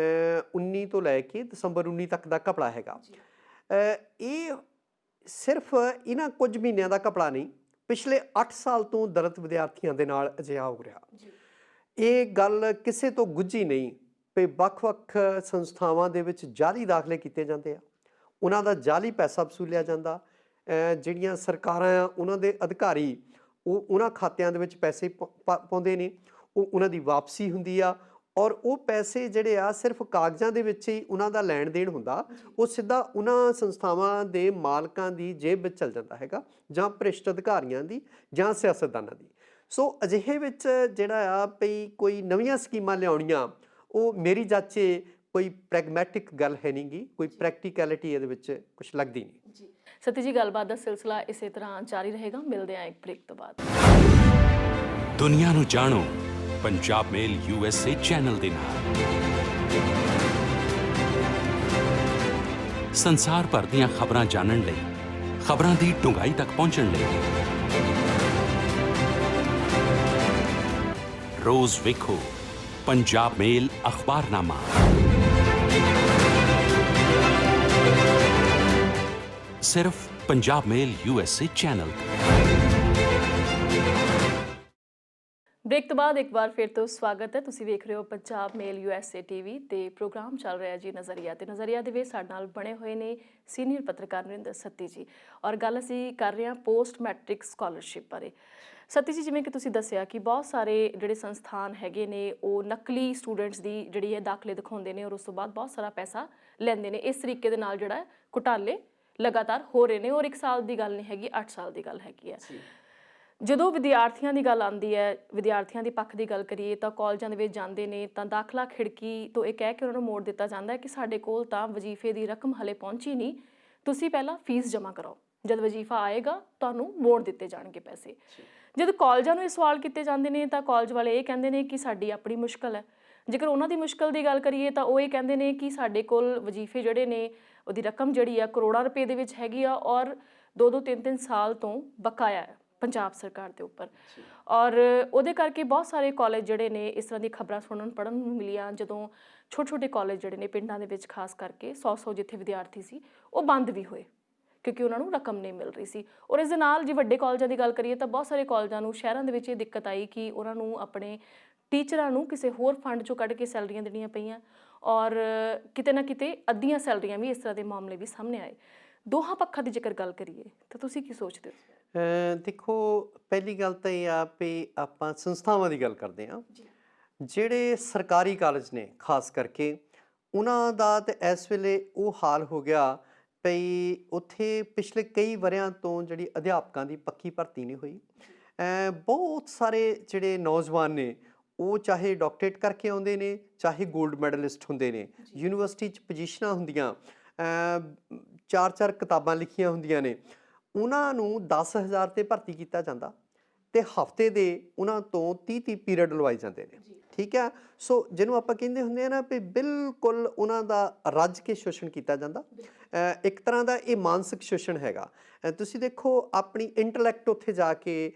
19 ਤੋਂ ਲੈ ਕੇ ਦਸੰਬਰ 19 ਤੱਕ ਦਾ ਘਪਲਾ ਹੈਗਾ, ਇਹ ਸਿਰਫ ਇਹਨਾਂ ਕੁਝ ਮਹੀਨਿਆਂ ਦਾ ਘਪਲਾ ਨਹੀਂ, ਪਿਛਲੇ 8 ਸਾਲ ਤੋਂ ਦਲਿਤ ਵਿਦਿਆਰਥੀਆਂ ਦੇ ਨਾਲ ਅਜਿਹਾ ਹੋ ਰਿਹਾ। ਇਹ ਗੱਲ ਕਿਸੇ ਤੋਂ ਗੁੱਝੀ ਨਹੀਂ ਵੀ ਵੱਖ-ਵੱਖ ਸੰਸਥਾਵਾਂ ਦੇ ਵਿੱਚ ਜਾਅਲੀ ਦਾਖਲੇ ਕੀਤੇ ਜਾਂਦੇ ਆ, ਉਹਨਾਂ ਦਾ ਜਾਅਲੀ ਪੈਸਾ ਵਸੂਲਿਆ ਜਾਂਦਾ। ਜਿਹੜੀਆਂ ਸਰਕਾਰਾਂ ਆ ਉਹਨਾਂ ਦੇ ਅਧਿਕਾਰੀ ਉਹ ਉਹਨਾਂ ਖਾਤਿਆਂ ਦੇ ਵਿੱਚ ਪੈਸੇ ਪਾਉਂਦੇ ਨੇ, ਉਹ ਉਹਨਾਂ ਦੀ ਵਾਪਸੀ ਹੁੰਦੀ ਆ ਔਰ ਉਹ ਪੈਸੇ ਜਿਹੜੇ ਆ ਸਿਰਫ ਕਾਗਜ਼ਾਂ ਦੇ ਵਿੱਚ ਹੀ ਉਹਨਾਂ ਦਾ ਲੈਣ ਦੇਣ ਹੁੰਦਾ, ਉਹ ਸਿੱਧਾ ਉਹਨਾਂ ਸੰਸਥਾਵਾਂ ਦੇ ਮਾਲਕਾਂ ਦੀ ਜੇਬ ਵਿੱਚ ਚਲ ਜਾਂਦਾ ਹੈਗਾ, ਜਾਂ ਭ੍ਰਿਸ਼ਟ ਅਧਿਕਾਰੀਆਂ ਦੀ ਜਾਂ ਸਿਆਸਤਦਾਨਾਂ ਦੀ। ਸੋ ਅਜਿਹੇ ਵਿੱਚ ਜਿਹੜਾ ਆ ਵੀ ਕੋਈ ਨਵੀਆਂ ਸਕੀਮਾਂ ਲਿਆਉਣੀਆਂ ਉਹ ਮੇਰੀ ਜਾਚੇ ਕੋਈ ਪ੍ਰੈਗਮੈਟਿਕ ਗੱਲ ਹੈ ਨਹੀਂਗੀ, ਕੋਈ ਪ੍ਰੈਕਟੀਕੈਲਿਟੀ ਇਹਦੇ ਵਿੱਚ ਕੁਝ ਲੱਗਦੀ ਨਹੀਂ। ਜੀ ਸਤੀ ਜੀ, ਗੱਲਬਾਤ ਦਾ ਸਿਲਸਿਲਾ ਇਸੇ ਤਰ੍ਹਾਂ ਜਾਰੀ ਰਹੇਗਾ। ਮਿਲਦੇ ਹਾਂ ਇੱਕ ਬ੍ਰੇਕ ਤੋਂ ਬਾਅਦ। ਦੁਨੀਆ ਨੂੰ ਜਾਣੋ ਪੰਜਾਬ ਮੇਲ USA ਚੈਨਲ ਦੇ ਨਾਲ। ਸੰਸਾਰ ਭਰ ਦੀਆਂ ਖਬਰਾਂ ਜਾਣਨ ਲਈ, ਖਬਰਾਂ ਦੀ ਡੂੰਘਾਈ ਤੱਕ ਪਹੁੰਚਣ ਲਈ ਰੋਜ਼ ਵੇਖੋ ਪੰਜਾਬ ਮੇਲ ਅਖਬਾਰਨਾਮਾ। ਸਿਰਫ ਪੰਜਾਬ ਮੇਲ USA ਚੈਨਲ। ਬ੍ਰੇਕ ਤੋਂ ਬਾਅਦ ਇੱਕ ਵਾਰ ਫਿਰ ਤੋਂ ਸਵਾਗਤ ਹੈ। ਤੁਸੀਂ ਵੇਖ ਰਹੇ ਹੋ ਪੰਜਾਬ ਮੇਲ USA ਟੀਵੀ ਤੇ ਪ੍ਰੋਗਰਾਮ ਚੱਲ ਰਿਹਾ ਜੀ ਨਜ਼ਰੀਆ ਤੇ ਨਜ਼ਰੀਆ ਦੇ ਵਿੱਚ ਸਾਡੇ ਨਾਲ ਬਣੇ ਹੋਏ ਨੇ ਸੀਨੀਅਰ ਪੱਤਰਕਾਰ ਨਰਿੰਦਰ ਸੱਤੀ ਜੀ ਔਰ ਗੱਲ ਅਸੀਂ ਕਰ ਰਹੇ ਹਾਂ ਪੋਸਟ ਮੈਟ੍ਰਿਕ ਸਕਾਲਰਸ਼ਿਪ ਬਾਰੇ। ਸੱਤੀ ਜੀ, ਜਿਵੇਂ ਕਿ ਤੁਸੀਂ ਦੱਸਿਆ ਕਿ ਬਹੁਤ ਸਾਰੇ ਜਿਹੜੇ ਸੰਸਥਾਨ ਹੈਗੇ ਨੇ ਉਹ ਨਕਲੀ ਸਟੂਡੈਂਟਸ ਦੀ ਜਿਹੜੀ ਹੈ ਦਾਖਲੇ ਦਿਖਾਉਂਦੇ ਨੇ ਔਰ ਉਸ ਤੋਂ ਬਾਅਦ ਬਹੁਤ ਸਾਰਾ ਪੈਸਾ ਲੈਂਦੇ ਨੇ। ਇਸ ਤਰੀਕੇ ਦੇ ਨਾਲ ਜਿਹੜਾ ਘੁਟਾਲੇ ਲਗਾਤਾਰ ਹੋ ਰਹੇ ਨੇ ਔਰ 1 ਸਾਲ ਦੀ ਗੱਲ ਨਹੀਂ ਹੈਗੀ, 8 ਸਾਲ ਦੀ ਗੱਲ ਹੈਗੀ ਹੈ। ਜਦੋਂ ਵਿਦਿਆਰਥੀਆਂ ਦੀ ਗੱਲ ਆਉਂਦੀ ਹੈ, ਵਿਦਿਆਰਥੀਆਂ ਦੇ ਪੱਖ ਦੀ ਗੱਲ ਕਰੀਏ ਤਾਂ ਕਾਲਜਾਂ ਦੇ ਵਿੱਚ ਜਾਂਦੇ ਨੇ ਤਾਂ ਦਾਖਲਾ ਖਿੜਕੀ ਤੋਂ ਇਹ ਕਹਿ ਕੇ ਉਹਨਾਂ ਨੂੰ ਮੋੜ ਦਿੱਤਾ ਜਾਂਦਾ ਹੈ ਕਿ ਸਾਡੇ ਕੋਲ ਤਾਂ ਵਜ਼ੀਫੇ ਦੀ ਰਕਮ ਹਲੇ ਪਹੁੰਚੀ ਨਹੀਂ, ਤੁਸੀਂ ਪਹਿਲਾਂ ਫੀਸ ਜਮ੍ਹਾਂ ਕਰਾਓ, ਜਦ ਵਜ਼ੀਫਾ ਆਏਗਾ ਤੁਹਾਨੂੰ ਮੋੜ ਦਿੱਤੇ ਜਾਣਗੇ ਪੈਸੇ। ਜਦ ਕਾਲਜਾਂ ਨੂੰ ਇਹ ਸਵਾਲ ਕੀਤੇ ਜਾਂਦੇ ਨੇ ਤਾਂ ਕਾਲਜ ਵਾਲੇ ਇਹ ਕਹਿੰਦੇ ਨੇ ਕਿ ਸਾਡੀ ਆਪਣੀ ਮੁਸ਼ਕਲ ਹੈ। ਜੇਕਰ ਉਹਨਾਂ ਦੀ ਮੁਸ਼ਕਲ ਦੀ ਗੱਲ ਕਰੀਏ ਤਾਂ ਉਹ ਇਹ ਕਹਿੰਦੇ ਨੇ ਕਿ ਸਾਡੇ ਕੋਲ ਵਜ਼ੀਫੇ ਜਿਹੜੇ ਨੇ ਉਹਦੀ ਰਕਮ ਜਿਹੜੀ ਆ ਕਰੋੜਾਂ ਰੁਪਏ ਦੇ ਵਿੱਚ ਹੈਗੀ ਆ ਔਰ 2-2 3-3 ਸਾਲ ਤੋਂ ਬਕਾਇਆ ਹੈ ਪੰਜਾਬ ਸਰਕਾਰ ਦੇ ਉੱਪਰ। ਔਰ ਉਹਦੇ ਕਰਕੇ ਬਹੁਤ ਸਾਰੇ ਕਾਲਜ ਜਿਹੜੇ ਨੇ ਇਸ ਤਰ੍ਹਾਂ ਦੀ ਖਬਰਾਂ ਸੁਣਨ ਪੜ੍ਹਨ ਨੂੰ ਮਿਲੀਆਂ ਜਦੋਂ ਛੋਟੇ ਕਾਲਜ ਜਿਹੜੇ ਨੇ ਪਿੰਡਾਂ ਦੇ ਵਿੱਚ ਖਾਸ ਕਰਕੇ 100 ਜਿੱਥੇ ਵਿਦਿਆਰਥੀ ਸੀ ਉਹ ਬੰਦ ਵੀ ਹੋਏ ਕਿਉਂਕਿ ਉਹਨਾਂ ਨੂੰ ਰਕਮ ਨਹੀਂ ਮਿਲ ਰਹੀ ਸੀ। ਔਰ ਇਸ ਦੇ ਨਾਲ ਜੇ ਵੱਡੇ ਕਾਲਜਾਂ ਦੀ ਗੱਲ ਕਰੀਏ ਤਾਂ ਬਹੁਤ ਸਾਰੇ ਕਾਲਜਾਂ ਨੂੰ ਸ਼ਹਿਰਾਂ ਦੇ ਵਿੱਚ ਇਹ ਦਿੱਕਤ ਆਈ ਕਿ ਉਹਨਾਂ ਨੂੰ ਆਪਣੇ ਟੀਚਰਾਂ ਨੂੰ ਕਿਸੇ ਹੋਰ ਫੰਡ 'ਚੋਂ ਕੱਢ ਕੇ ਸੈਲਰੀਆਂ ਦੇਣੀਆਂ ਪਈਆਂ ਔਰ ਕਿਤੇ ਨਾ ਕਿਤੇ ਅੱਧੀਆਂ ਸੈਲਰੀਆਂ ਵੀ ਇਸ ਤਰ੍ਹਾਂ ਦੇ ਮਾਮਲੇ ਵੀ ਸਾਹਮਣੇ ਆਏ। ਦੋਹਾਂ ਪੱਖਾਂ ਦੀ ਜੇਕਰ ਗੱਲ ਕਰੀਏ ਤਾਂ ਤੁਸੀਂ ਕੀ ਸੋਚਦੇ ਹੋ? ਦੇਖੋ, ਪਹਿਲੀ ਗੱਲ ਤਾਂ ਇਹ ਆ ਵੀ ਆਪਾਂ ਸੰਸਥਾਵਾਂ ਦੀ ਗੱਲ ਕਰਦੇ ਹਾਂ। ਜਿਹੜੇ ਸਰਕਾਰੀ ਕਾਲਜ ਨੇ ਖਾਸ ਕਰਕੇ ਉਹਨਾਂ ਦਾ ਤਾਂ ਇਸ ਵੇਲੇ ਉਹ ਹਾਲ ਹੋ ਗਿਆ ਵੀ ਉੱਥੇ ਪਿਛਲੇ ਕਈ ਵਰ੍ਹਿਆਂ ਤੋਂ ਜਿਹੜੀ ਅਧਿਆਪਕਾਂ ਦੀ ਪੱਕੀ ਭਰਤੀ ਨਹੀਂ ਹੋਈ। ਬਹੁਤ ਸਾਰੇ ਜਿਹੜੇ ਨੌਜਵਾਨ ਨੇ ਉਹ ਚਾਹੇ ਡਾਕਟਰੇਟ ਕਰਕੇ ਆਉਂਦੇ ਨੇ, ਚਾਹੇ ਗੋਲਡ ਮੈਡਲਿਸਟ ਹੁੰਦੇ ਨੇ, ਯੂਨੀਵਰਸਿਟੀ 'ਚ ਪੋਜੀਸ਼ਨਾਂ ਹੁੰਦੀਆਂ, 4-4 ਕਿਤਾਬਾਂ ਲਿਖੀਆਂ ਹੁੰਦੀਆਂ ਨੇ, ਉਹਨਾਂ ਨੂੰ 10,000 ਤੇ ਭਰਤੀ ਕੀਤਾ ਜਾਂਦਾ ਤੇ ਹਫ਼ਤੇ ਦੇ ਉਹਨਾਂ ਤੋਂ 30-30 ਪੀਰੀਅਡ ਲਵਾਏ ਜਾਂਦੇ ਨੇ। ਠੀਕ ਹੈ, ਸੋ ਜਿਹਨੂੰ ਆਪਾਂ ਕਹਿੰਦੇ ਹੁੰਦੇ ਆ ਨਾ ਵੀ ਬਿਲਕੁਲ ਉਹਨਾਂ ਦਾ ਰੱਜ ਕੇ ਸ਼ੋਸ਼ਣ ਕੀਤਾ ਜਾਂਦਾ। ਇੱਕ ਤਰ੍ਹਾਂ ਦਾ ਇਹ ਮਾਨਸਿਕ ਸ਼ੋਸ਼ਣ ਹੈਗਾ। ਤੁਸੀਂ ਦੇਖੋ ਆਪਣੀ ਇੰਟਲੈਕਟ ਉੱਥੇ ਜਾ ਕੇ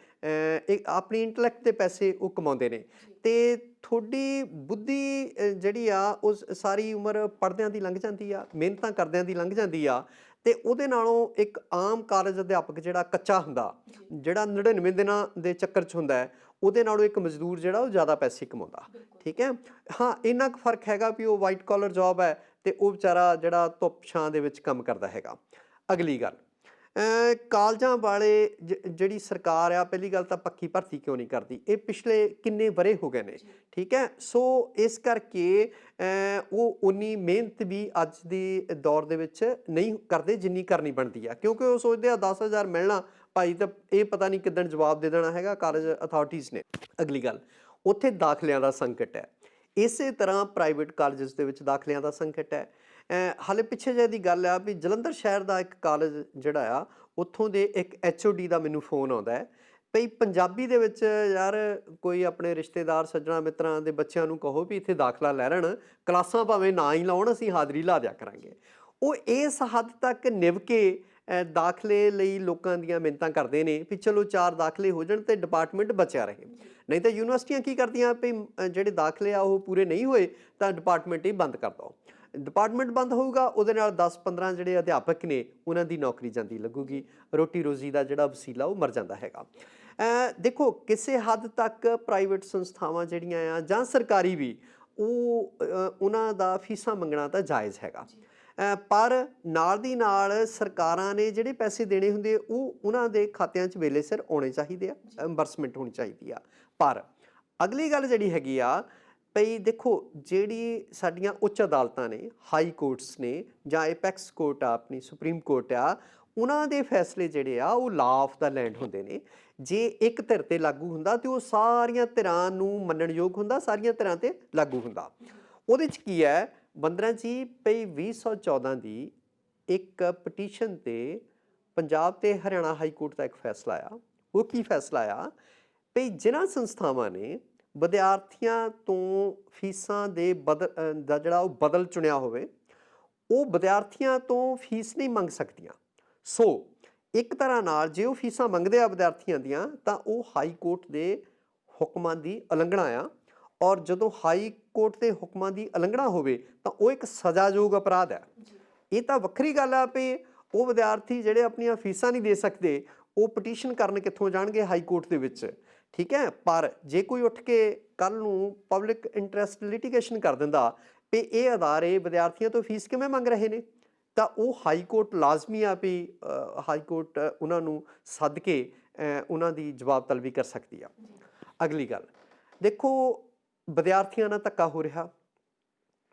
ਆਪਣੀ ਇੰਟਲੈਕਟ ਦੇ ਪੈਸੇ ਉਹ ਕਮਾਉਂਦੇ ਨੇ ਤੇ ਤੁਹਾਡੀ ਬੁੱਧੀ ਜਿਹੜੀ ਆ ਉਹ ਸਾਰੀ ਉਮਰ ਪੜ੍ਹਦਿਆਂ ਦੀ ਲੰਘ ਜਾਂਦੀ ਆ, ਮਿਹਨਤਾਂ ਕਰਦਿਆਂ ਦੀ ਲੰਘ ਜਾਂਦੀ ਆ ਤੇ ਉਹਦੇ ਨਾਲੋਂ ਇੱਕ ਆਮ ਕਾਲਜ ਅਧਿਆਪਕ ਜਿਹੜਾ ਕੱਚਾ ਹੁੰਦਾ, ਜਿਹੜਾ 99 ਦਿਨਾਂ ਦੇ ਚੱਕਰ 'ਚ ਹੁੰਦਾ ਹੈ, ਉਹਦੇ ਨਾਲੋਂ ਇੱਕ ਮਜ਼ਦੂਰ ਜਿਹੜਾ ਉਹ ਜ਼ਿਆਦਾ ਪੈਸੇ ਕਮਾਉਂਦਾ। ਠੀਕ ਹੈ, ਹਾਂ ਇੰਨਾ ਕੁ ਫਰਕ ਹੈਗਾ ਵੀ ਉਹ ਵਾਈਟ ਕਾਲਰ ਜੌਬ ਹੈ ਤੇ ਉਹ ਵਿਚਾਰਾ ਜਿਹੜਾ ਧੁੱਪ ਛਾਂ ਦੇ ਵਿੱਚ ਕੰਮ ਕਰਦਾ ਹੈਗਾ। ਅਗਲੀ ਗੱਲ, ਕਾਲਜਾਂ ਵਾਲੇ ਜਿਹੜੀ ਸਰਕਾਰ ਆ, ਪਹਿਲੀ ਗੱਲ ਤਾਂ ਪੱਕੀ ਭਰਤੀ ਕਿਉਂ ਨਹੀਂ ਕਰਦੀ? ਇਹ ਪਿਛਲੇ ਕਿੰਨੇ ਵਰ੍ਹੇ ਹੋ ਗਏ ਨੇ। ਠੀਕ ਹੈ, ਸੋ ਇਸ ਕਰਕੇ ਉਹ ਉਨੀ ਮਿਹਨਤ ਵੀ ਅੱਜ ਦੇ ਦੌਰ ਦੇ ਵਿੱਚ ਨਹੀਂ ਕਰਦੇ ਜਿੰਨੀ ਕਰਨੀ ਬਣਦੀ ਆ, ਕਿਉਂਕਿ ਉਹ ਸੋਚਦੇ ਆ 10,000 ਮਿਲਣਾ ਭਾਈ ਤਾਂ ਇਹ ਪਤਾ ਨਹੀਂ ਕਿੱਦਣ ਜਵਾਬ ਦੇ ਦੇਣਾ ਹੈਗਾ ਕਾਲਜ ਅਥਾਰਟੀਜ਼ ਨੇ। ਅਗਲੀ ਗੱਲ, ਉੱਥੇ ਦਾਖਲਿਆਂ ਦਾ ਸੰਕਟ ਹੈ। ਇਸੇ ਤਰ੍ਹਾਂ ਪ੍ਰਾਈਵੇਟ ਕਾਲਜਸ ਦੇ ਵਿੱਚ ਦਾਖਲਿਆਂ ਦਾ ਸੰਕਟ ਹੈ। ਹਾਲੇ ਪਿੱਛੇ ਜਿਹੇ ਦੀ ਗੱਲ ਆ ਵੀ ਜਲੰਧਰ ਸ਼ਹਿਰ ਦਾ ਇੱਕ ਕਾਲਜ ਜਿਹੜਾ ਆ, ਉੱਥੋਂ ਦੇ ਇੱਕ HOD ਦਾ ਮੈਨੂੰ ਫੋਨ ਆਉਂਦਾ ਹੈ ਭਈ ਪੰਜਾਬੀ ਦੇ ਵਿੱਚ ਯਾਰ ਕੋਈ ਆਪਣੇ ਰਿਸ਼ਤੇਦਾਰ ਸੱਜਣਾ ਮਿੱਤਰਾਂ ਦੇ ਬੱਚਿਆਂ ਨੂੰ ਕਹੋ ਵੀ ਇੱਥੇ ਦਾਖਲਾ ਲੈ ਲੈਣ, ਕਲਾਸਾਂ ਭਾਵੇਂ ਨਾ ਹੀ ਲਾਉਣ, ਅਸੀਂ ਹਾਜ਼ਰੀ ਲਾ ਦਿਆ ਕਰਾਂਗੇ। ਉਹ ਇਸ ਹੱਦ ਤੱਕ ਨਿਭ ਕੇ ਦਾਖਲੇ ਲਈ ਲੋਕਾਂ ਦੀਆਂ ਮਿੰਨਤਾਂ ਕਰਦੇ ਨੇ ਵੀ ਚਲੋ 4 ਦਾਖਲੇ ਹੋ ਜਾਣ ਤੇ ਡਿਪਾਰਟਮੈਂਟ ਬਚਿਆ ਰਹੇ। ਨਹੀਂ ਤਾਂ ਯੂਨੀਵਰਸਿਟੀਆਂ ਕੀ ਕਰਦੀਆਂ ਵੀ ਜਿਹੜੇ ਦਾਖਲੇ ਆ ਉਹ ਪੂਰੇ ਨਹੀਂ ਹੋਏ ਤਾਂ ਡਿਪਾਰਟਮੈਂਟ ਹੀ ਬੰਦ ਕਰ ਦਿਓ। ਡਿਪਾਰਟਮੈਂਟ ਬੰਦ ਹੋਊਗਾ, ਉਹਦੇ ਨਾਲ 10-15 ਜਿਹੜੇ ਅਧਿਆਪਕ ਨੇ ਉਹਨਾਂ ਦੀ ਨੌਕਰੀ ਜਾਂਦੀ ਲੱਗੂਗੀ, ਰੋਟੀ ਰੋਜ਼ੀ ਦਾ ਜਿਹੜਾ ਵਸੀਲਾ ਉਹ ਮਰ ਜਾਂਦਾ ਹੈਗਾ। ਦੇਖੋ ਕਿਸੇ ਹੱਦ ਤੱਕ ਪ੍ਰਾਈਵੇਟ ਸੰਸਥਾਵਾਂ ਜਿਹੜੀਆਂ ਆ ਜਾਂ ਸਰਕਾਰੀ ਵੀ, ਉਹ ਉਹਨਾਂ ਦਾ ਫੀਸਾਂ ਮੰਗਣਾ ਤਾਂ ਜਾਇਜ਼ ਹੈਗਾ, ਪਰ ਨਾਲ ਦੀ ਨਾਲ ਸਰਕਾਰਾਂ ਨੇ ਜਿਹੜੇ ਪੈਸੇ ਦੇਣੇ ਹੁੰਦੇ ਉਹ ਉਹਨਾਂ ਦੇ ਖਾਤਿਆਂ 'ਚ ਵੇਲੇ ਸਿਰ ਆਉਣੇ ਚਾਹੀਦੇ ਆ, ਇੰਬਰਸਮੈਂਟ ਹੋਣੀ ਚਾਹੀਦੀ ਆ। ਪਰ ਅਗਲੀ ਗੱਲ ਜਿਹੜੀ ਹੈਗੀ ਆ ਭਈ ਦੇਖੋ, ਜਿਹੜੀ ਸਾਡੀਆਂ ਉੱਚ ਅਦਾਲਤਾਂ ਨੇ, ਹਾਈ ਕੋਰਟਸ ਨੇ ਜਾਂ ਐਪੈਕਸ ਕੋਰਟ ਆ ਆਪਣੀ ਸੁਪਰੀਮ ਕੋਰਟ ਆ, ਉਹਨਾਂ ਦੇ ਫੈਸਲੇ ਜਿਹੜੇ ਆ ਉਹ ਲਾ ਆਫ ਦਾ ਲੈਂਡ ਹੁੰਦੇ ਨੇ। ਜੇ ਇੱਕ ਧਿਰ ਤੇ ਲਾਗੂ ਹੁੰਦਾ ਤੇ ਉਹ ਸਾਰੀਆਂ ਧਿਰਾਂ ਨੂੰ ਮੰਨਣਯੋਗ ਹੁੰਦਾ, ਸਾਰੀਆਂ ਧਿਰਾਂ ਤੇ ਲਾਗੂ ਹੁੰਦਾ। ਉਹਦੇ 'ਚ ਕੀ ਹੈ ਬੰਦਰਾਂ ਜੀ ਭਈ 2014 ਦੀ ਇੱਕ ਪਟੀਸ਼ਨ ਤੇ ਪੰਜਾਬ ਤੇ ਹਰਿਆਣਾ ਹਾਈ ਕੋਰਟ ਦਾ ਇੱਕ ਫੈਸਲਾ ਆ। ਉਹ ਕੀ ਫੈਸਲਾ ਆ ਭਈ ਜਿਨ੍ਹਾਂ ਸੰਸਥਾਵਾਂ ਨੇ ਵਿਦਿਆਰਥੀਆਂ ਤੋਂ ਫੀਸਾਂ ਦੇ ਦਾ ਜਿਹੜਾ ਉਹ ਬਦਲ ਚੁਣਿਆ ਹੋਵੇ, ਉਹ ਵਿਦਿਆਰਥੀਆਂ ਤੋਂ ਫੀਸ ਨਹੀਂ ਮੰਗ ਸਕਦੀਆਂ। ਸੋ ਇੱਕ ਤਰ੍ਹਾਂ ਨਾਲ ਜੇ ਉਹ ਫੀਸਾਂ ਮੰਗਦੇ ਆ ਵਿਦਿਆਰਥੀਆਂ ਦੀਆਂ ਤਾਂ ਉਹ ਹਾਈ ਕੋਰਟ ਦੇ ਹੁਕਮਾਂ ਦੀ ਉਲੰਘਣਾ ਆ, ਔਰ ਜਦੋਂ ਹਾਈ ਕੋਰਟ ਦੇ ਹੁਕਮਾਂ ਦੀ ਉਲੰਘਣਾ ਹੋਵੇ ਤਾਂ ਉਹ ਇੱਕ ਸਜ਼ਾਯੋਗ ਅਪਰਾਧ ਹੈ। ਇਹ ਤਾਂ ਵੱਖਰੀ ਗੱਲ ਆ ਵੀ ਉਹ ਵਿਦਿਆਰਥੀ ਜਿਹੜੇ ਆਪਣੀਆਂ ਫੀਸਾਂ ਨਹੀਂ ਦੇ ਸਕਦੇ, ਉਹ ਪਟੀਸ਼ਨ ਕਰਨ ਕਿੱਥੋਂ ਜਾਣਗੇ ਹਾਈ ਕੋਰਟ ਦੇ ਵਿੱਚ ਠੀਕ ਹੈ। ਪਰ ਜੇ ਕੋਈ ਉੱਠ ਕੇ ਕੱਲ ਨੂੰ ਪਬਲਿਕ ਇੰਟਰਸਟ ਲਿਟੀਗੇਸ਼ਨ ਕਰ ਦਿੰਦਾ ਵੀ ਇਹ ਅਦਾਰੇ ਵਿਦਿਆਰਥੀਆਂ ਤੋਂ ਫੀਸ ਕਿਵੇਂ ਮੰਗ ਰਹੇ ਨੇ, ਤਾਂ ਉਹ ਹਾਈ ਕੋਰਟ ਲਾਜ਼ਮੀ ਆ ਵੀ ਹਾਈ ਕੋਰਟ ਉਹਨਾਂ ਨੂੰ ਸੱਦ ਕੇ ਉਹਨਾਂ ਦੀ ਜਵਾਬ ਤਲਬੀ ਕਰ ਸਕਦੀ ਆ। ਅਗਲੀ ਗੱਲ ਦੇਖੋ, ਵਿਦਿਆਰਥੀਆਂ ਨਾਲ ਧੱਕਾ ਹੋ ਰਿਹਾ।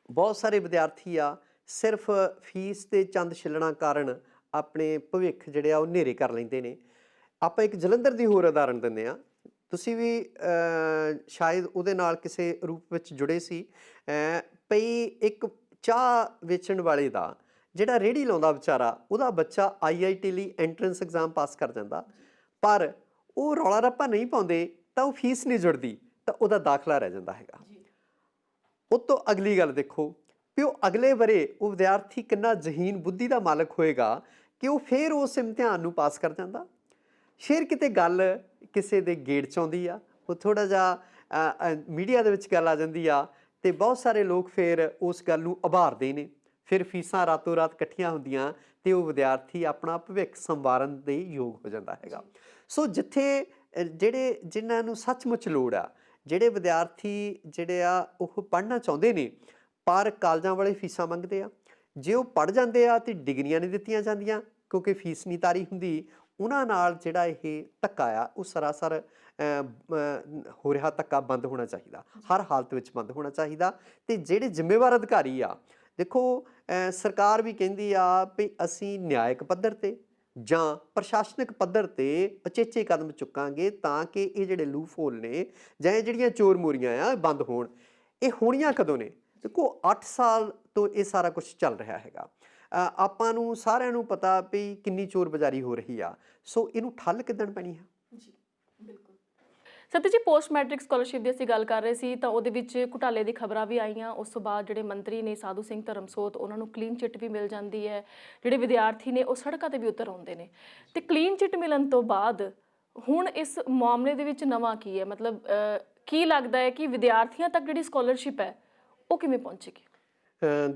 ਬਹੁਤ ਸਾਰੇ ਵਿਦਿਆਰਥੀ ਆ ਸਿਰਫ ਫੀਸ ਤੇ ਚੰਦ ਛਿੱਲਣਾ ਕਾਰਨ ਆਪਣੇ ਭਵਿੱਖ ਜਿਹੜੇ ਆ ਉਹ ਹਨੇਰੇ ਕਰ ਲੈਂਦੇ ਨੇ। ਆਪਾਂ ਇੱਕ ਜਲੰਧਰ ਦੀ ਹੋਰ ਉਦਾਹਰਣ ਦਿੰਦੇ ਹਾਂ, ਤੁਸੀਂ ਵੀ ਸ਼ਾਇਦ ਉਹਦੇ ਨਾਲ ਕਿਸੇ ਰੂਪ ਵਿੱਚ ਜੁੜੇ ਸੀ। ਪਈ ਇੱਕ ਚਾਹ ਵੇਚਣ ਵਾਲੇ ਦਾ ਜਿਹੜਾ ਰੇਹੜੀ ਲਾਉਂਦਾ ਵਿਚਾਰਾ, ਉਹਦਾ ਬੱਚਾ IIT ਲਈ ਐਂਟਰੈਂਸ ਐਗਜ਼ਾਮ ਪਾਸ ਕਰ ਜਾਂਦਾ, ਪਰ ਉਹ ਰੌਲਾ ਰੱਪਾ ਨਹੀਂ ਪਾਉਂਦੇ ਤਾਂ ਉਹ ਫੀਸ ਨਹੀਂ ਜੁੜਦੀ, ਤਾਂ ਉਹਦਾ ਦਾਖਲਾ ਰਹਿ ਜਾਂਦਾ ਹੈਗਾ। ਉਹ ਤੋਂ ਅਗਲੀ ਗੱਲ ਦੇਖੋ ਵੀ ਉਹ ਅਗਲੇ ਵਰੇ ਉਹ ਵਿਦਿਆਰਥੀ ਕਿੰਨਾ ਜ਼ਹੀਨ ਬੁੱਧੀ ਦਾ ਮਾਲਕ ਹੋਏਗਾ ਕਿ ਉਹ ਫਿਰ ਉਸ ਇਮਤਿਹਾਨ ਨੂੰ ਪਾਸ ਕਰ ਜਾਂਦਾ। ਫਿਰ ਕਿਤੇ ਗੱਲ ਕਿਸੇ ਦੇ ਗੇੜ 'ਚ ਆਉਂਦੀ ਆ, ਉਹ ਥੋੜ੍ਹਾ ਜਿਹਾ ਮੀਡੀਆ ਦੇ ਵਿੱਚ ਗੱਲ ਆ ਜਾਂਦੀ ਆ, ਅਤੇ ਬਹੁਤ ਸਾਰੇ ਲੋਕ ਫਿਰ ਉਸ ਗੱਲ ਨੂੰ ਉਭਾਰਦੇ ਨੇ। ਫਿਰ ਫੀਸਾਂ ਰਾਤੋਂ ਰਾਤ ਇਕੱਠੀਆਂ ਹੁੰਦੀਆਂ ਅਤੇ ਉਹ ਵਿਦਿਆਰਥੀ ਆਪਣਾ ਭਵਿੱਖ ਸੰਵਾਰਨ ਦੇ ਯੋਗ ਹੋ ਜਾਂਦਾ ਹੈਗਾ। ਸੋ ਜਿੱਥੇ ਜਿਨ੍ਹਾਂ ਨੂੰ ਸੱਚਮੁੱਚ ਲੋੜ ਆ, ਜਿਹੜੇ ਵਿਦਿਆਰਥੀ ਜਿਹੜੇ ਆ ਉਹ ਪੜ੍ਹਨਾ ਚਾਹੁੰਦੇ ਨੇ ਪਰ ਕਾਲਜਾਂ ਵਾਲੇ ਫੀਸਾਂ ਮੰਗਦੇ ਆ, ਜੇ ਉਹ ਪੜ੍ਹ ਜਾਂਦੇ ਆ ਅਤੇ ਡਿਗਰੀਆਂ ਨਹੀਂ ਦਿੱਤੀਆਂ ਜਾਂਦੀਆਂ ਕਿਉਂਕਿ ਫੀਸ ਨਹੀਂ ਤਾਰੀ ਹੁੰਦੀ, ਉਹਨਾਂ ਨਾਲ ਜਿਹੜਾ ਇਹ ਧੱਕਾ ਆ ਉਹ ਸਰਾਸਰ ਹੋ ਰਿਹਾ ਧੱਕਾ ਬੰਦ ਹੋਣਾ ਚਾਹੀਦਾ, ਹਰ ਹਾਲਤ ਵਿੱਚ ਬੰਦ ਹੋਣਾ ਚਾਹੀਦਾ। ਅਤੇ ਜਿਹੜੇ ਜ਼ਿੰਮੇਵਾਰ ਅਧਿਕਾਰੀ ਆ, ਦੇਖੋ ਸਰਕਾਰ ਵੀ ਕਹਿੰਦੀ ਆ ਵੀ ਅਸੀਂ ਨਿਆਇਕ ਪੱਧਰ 'ਤੇ ਜਾਂ ਪ੍ਰਸ਼ਾਸਨਿਕ ਪੱਧਰ 'ਤੇ ਉਚੇਚੇ ਕਦਮ ਚੁੱਕਾਂਗੇ ਤਾਂ ਕਿ ਇਹ ਜਿਹੜੇ ਲੂਪ ਹੋਲ ਨੇ ਜਾਂ ਇਹ ਜਿਹੜੀਆਂ ਚੋਰ ਮੋਰੀਆਂ ਆ ਬੰਦ ਹੋਣ। ਇਹ ਹੋਣੀਆਂ ਕਦੋਂ ਨੇ? ਦੇਖੋ 8 ਸਾਲ ਤੋਂ ਇਹ ਸਾਰਾ ਕੁਛ ਚੱਲ ਰਿਹਾ ਹੈਗਾ। ਆਪਾਂ ਨੂੰ ਸਾਰਿਆਂ ਨੂੰ ਪਤਾ ਵੀ ਕਿੰਨੀ ਚੋਰ ਬਜ਼ਾਰੀ ਹੋ ਰਹੀ ਆ, ਸੋ ਇਹਨੂੰ ਠੱਲ ਕਿੱਦਣ ਪੈਣੀ ਆ? ਜੀ ਬਿਲਕੁਲ। ਸਤਿ ਜੀ, ਪੋਸਟ ਮੈਟ੍ਰਿਕ ਸਕਾਲਰਸ਼ਿਪ ਦੀ ਅਸੀਂ ਗੱਲ ਕਰ ਰਹੇ ਸੀ ਤਾਂ ਉਹਦੇ ਵਿੱਚ ਘੁਟਾਲੇ ਦੀ ਖਬਰਾਂ ਵੀ ਆਈਆਂ। ਉਸ ਤੋਂ ਬਾਅਦ ਜਿਹੜੇ ਮੰਤਰੀ ਨੇ ਸਾਧੂ ਸਿੰਘ ਧਰਮਸੋਤ, ਉਹਨਾਂ ਨੂੰ ਕਲੀਨ ਚਿੱਟ ਵੀ ਮਿਲ ਜਾਂਦੀ ਹੈ। ਜਿਹੜੇ ਵਿਦਿਆਰਥੀ ਨੇ ਉਹ ਸੜਕਾਂ 'ਤੇ ਵੀ ਉਤਰ ਆਉਂਦੇ ਨੇ, ਅਤੇ ਕਲੀਨ ਚਿੱਟ ਮਿਲਣ ਤੋਂ ਬਾਅਦ ਹੁਣ ਇਸ ਮਾਮਲੇ ਦੇ ਵਿੱਚ ਨਵਾਂ ਕੀ ਹੈ? ਮਤਲਬ ਕੀ ਲੱਗਦਾ ਹੈ ਕਿ ਵਿਦਿਆਰਥੀਆਂ ਤੱਕ ਜਿਹੜੀ ਸਕਾਲਰਸ਼ਿਪ ਹੈ ਉਹ ਕਿਵੇਂ ਪਹੁੰਚੇਗੀ?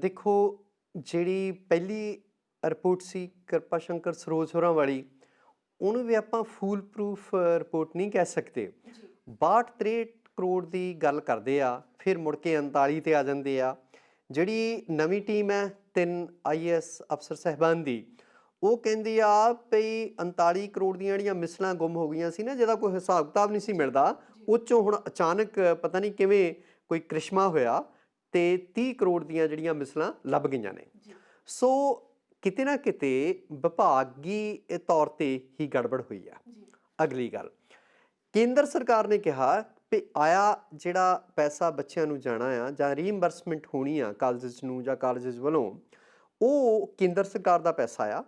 ਦੇਖੋ, ਜਿਹੜੀ ਪਹਿਲੀ ਰਿਪੋਰਟ ਸੀ ਕਿਰਪਾ ਸ਼ੰਕਰ ਸਰੋਜ ਹੋਰਾਂ ਵਾਲੀ, ਉਹਨੂੰ ਵੀ ਆਪਾਂ ਫੂਲ ਪ੍ਰੂਫ ਰਿਪੋਰਟ ਨਹੀਂ ਕਹਿ ਸਕਦੇ। 62-63 ਕਰੋੜ ਦੀ ਗੱਲ ਕਰਦੇ ਆ, ਫਿਰ ਮੁੜ ਕੇ 39 ਤੇ ਆ ਜਾਂਦੇ ਆ। ਜਿਹੜੀ ਨਵੀਂ ਟੀਮ ਹੈ 3 IAS ਅਫਸਰ ਸਾਹਿਬਾਨ ਦੀ, ਉਹ ਕਹਿੰਦੀ ਆ ਵੀ 39 ਕਰੋੜ ਦੀਆਂ ਜਿਹੜੀਆਂ ਮਿਸਲਾਂ ਗੁੰਮ ਹੋ ਗਈਆਂ ਸੀ ਨਾ, ਜਿਹਦਾ ਕੋਈ ਹਿਸਾਬ ਕਿਤਾਬ ਨਹੀਂ ਸੀ ਮਿਲਦਾ, ਉਹ 'ਚੋਂ ਹੁਣ ਅਚਾਨਕ ਪਤਾ ਨਹੀਂ ਕਿਵੇਂ ਕੋਈ ਕ੍ਰਿਸ਼ਮਾ ਹੋਇਆ ਅਤੇ 30 ਕਰੋੜ ਦੀਆਂ ਜਿਹੜੀਆਂ ਮਿਸਲਾਂ ਲੱਭ ਗਈਆਂ ਨੇ। ਸੋ ਕਿਤੇ ਨਾ ਕਿਤੇ ਵਿਭਾਗੀ ਤੌਰ 'ਤੇ ਹੀ ਗੜਬੜ ਹੋਈ ਆ। ਅਗਲੀ ਗੱਲ, ਕੇਂਦਰ ਸਰਕਾਰ ਨੇ ਕਿਹਾ ਵੀ ਆਇਆ ਜਿਹੜਾ ਪੈਸਾ ਬੱਚਿਆਂ ਨੂੰ ਜਾਣਾ ਆ ਜਾਂ ਰੀਇੰਬਰਸਮੈਂਟ ਹੋਣੀ ਆ ਕਾਲਜਸ ਨੂੰ ਜਾਂ ਕਾਲਜਸ ਵੱਲੋਂ, ਉਹ ਕੇਂਦਰ ਸਰਕਾਰ ਦਾ ਪੈਸਾ ਆ,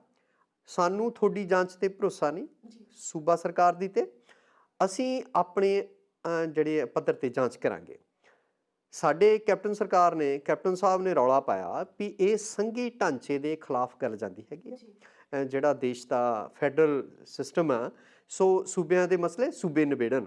ਸਾਨੂੰ ਤੁਹਾਡੀ ਜਾਂਚ 'ਤੇ ਭਰੋਸਾ ਨਹੀਂ, ਸੂਬਾ ਸਰਕਾਰ ਦੀ, 'ਤੇ ਅਸੀਂ ਆਪਣੇ ਜਿਹੜੇ ਪੱਧਰ 'ਤੇ ਜਾਂਚ ਕਰਾਂਗੇ। ਸਾਡੇ ਕੈਪਟਨ ਸਰਕਾਰ ਨੇ, ਕੈਪਟਨ ਸਾਹਿਬ ਨੇ ਰੌਲਾ ਪਾਇਆ ਵੀ ਇਹ ਸੰਘੀ ਢਾਂਚੇ ਦੇ ਖਿਲਾਫ ਗੱਲ ਜਾਂਦੀ ਹੈਗੀ ਆ। ਜਿਹੜਾ ਦੇਸ਼ ਦਾ ਫੈਡਰਲ ਸਿਸਟਮ ਆ, ਸੋ ਸੂਬਿਆਂ ਦੇ ਮਸਲੇ ਸੂਬੇ ਨਿਬੇੜਨ,